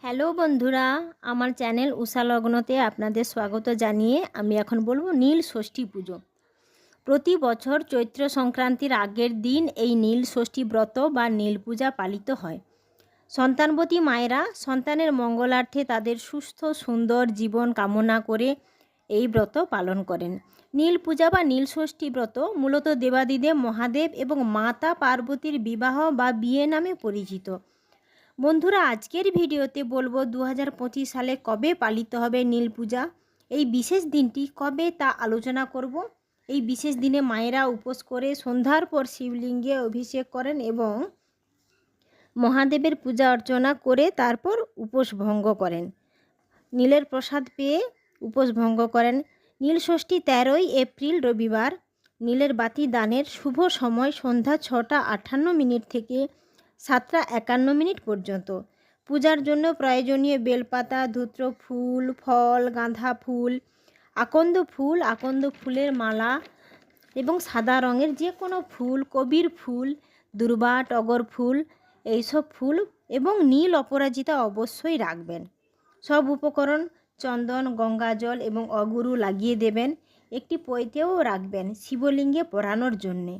Hello বন্ধুরা, আমার channel উষালগ্নতে আপনাদের স্বাগত জানিয়ে আমি এখন বলবো নীল ষষ্ঠী পুজো। প্রতি বছর চৈত্র সংক্রান্তির আগের দিন এই নীল ষষ্ঠী ব্রত বা নীল পূজা পালিত হয়। সন্তানবতী মায়েরা সন্তানের মঙ্গলার্থে তাদের সুস্থ সুন্দর জীবন কামনা করে এই ব্রত পালন করেন। নীল পূজা বা নীল ষষ্ঠী ব্রত মূলত দেবাদিদেব মহাদেব এবং মাতা পার্বতীর বিবাহ বা বিয়ে নামে পরিচিত। বন্ধুরা, আজকের ভিডিওতে বলবো 2025 সালে কবে পালিত হবে নীল পূজা। এই বিশেষ দিনটি কবে তা আলোচনা করব। এই বিশেষ দিনে মায়েরা উপোস করে সন্ধ্যার পর শিবলিঙ্গে অভিষেক করেন এবং মহাদেবের পূজা অর্চনা করে তারপর উপোস ভঙ্গ করেন। নীলের প্রসাদ পেয়ে উপোস ভঙ্গ করেন। নীল ষষ্ঠী 13ই এপ্রিল রবিবার। নীলের বাতি দানের শুভ সময় সন্ধ্যা 6টা 58 থেকে 7টা 51 পর্যন্ত। পূজার জন্য প্রয়োজনীয় বেলপাতা, ধূত্র ফুল, ফল, গাঁদা ফুল, আকন্দ ফুলের মালা এবং সাদা রঙের যে কোনো ফুল, কবির ফুল, দুর্বা, টগর ফুল, এইসব ফুল এবং নীল অপরাজিতা অবশ্যই রাখবেন। সব উপকরণ চন্দন, গঙ্গা জল এবং অগুরু লাগিয়ে দেবেন। একটি পৈতেও রাখবেন শিবলিঙ্গে পরানোর জন্যে।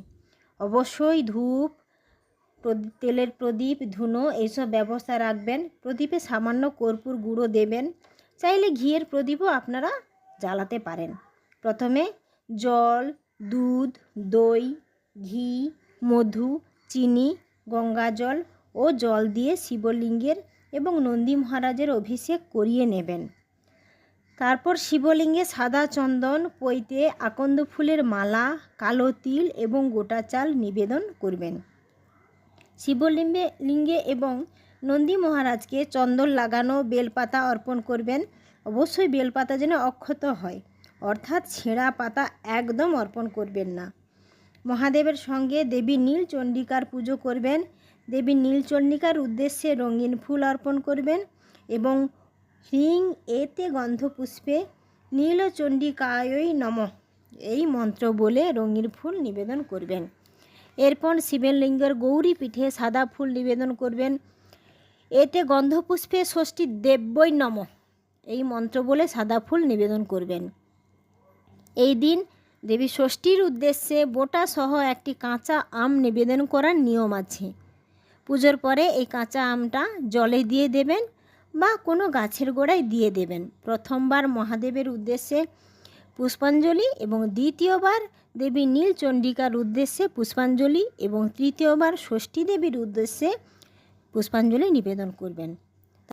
অবশ্যই ধূপ, তেলের প্রদীপ, ধুনো এইসব ব্যবস্থা রাখবেন। প্রদীপে সামান্য কর্পূর গুঁড়ো দেবেন। চাইলে ঘিয়ের প্রদীপও আপনারা জ্বালাতে পারেন। প্রথমে জল, দুধ, দই, ঘি, মধু, চিনি, গঙ্গা জল ও জল দিয়ে শিবলিঙ্গের এবং নন্দী মহারাজের অভিষেক করিয়ে নেবেন। তারপর শিবলিঙ্গে সাদা চন্দন, পৈতে, আকন্দ ফুলের মালা, কালো তিল এবং গোটা চাল নিবেদন করবেন। শিবলিঙ্গে এবং নন্দী মহারাজকে চন্দন লাগানো বেলপাতা অর্পণ করবেন। অবশ্যই বেলপাতা যেন অক্ষত হয়, অর্থাৎ ছেঁড়া পাতা একদম অর্পণ করবেন না। মহাদেবের সঙ্গে দেবী নীলচণ্ডিকার পুজো করবেন। দেবী নীলচণ্ডিকার উদ্দেশ্যে রঙিন ফুল অর্পণ করবেন এবং হ্রিং এতে গন্ধপুষ্পে নীলচণ্ডিকায় নমঃ এই মন্ত্র বলে রঙিন ফুল নিবেদন করবেন। এরপর শিবলিঙ্গের গৌরী পীঠে সাদা ফুল নিবেদন করবেন। এতে গন্ধপুষ্পে ষষ্ঠী দেব্যই নমঃ এই মন্ত্র বলে সাদা ফুল নিবেদন করবেন। এই দিন দেবী ষষ্ঠীর উদ্দেশ্যে বোটা সহ একটি কাঁচা আম নিবেদন করার নিয়ম আছে। পুজোর পরে এই কাঁচা আমটা জলে দিয়ে দেবেন বা কোনো গাছের গোড়ায় দিয়ে দেবেন। প্রথমবার মহাদেবের উদ্দেশ্যে পুষ্পাঞ্জলি এবং দ্বিতীয়বার দেবী নীলচণ্ডিকার উদ্দেশ্যে পুষ্পাঞ্জলি এবং তৃতীয়বার ষষ্ঠী দেবীর উদ্দেশ্যে পুষ্পাঞ্জলি নিবেদন করবেন।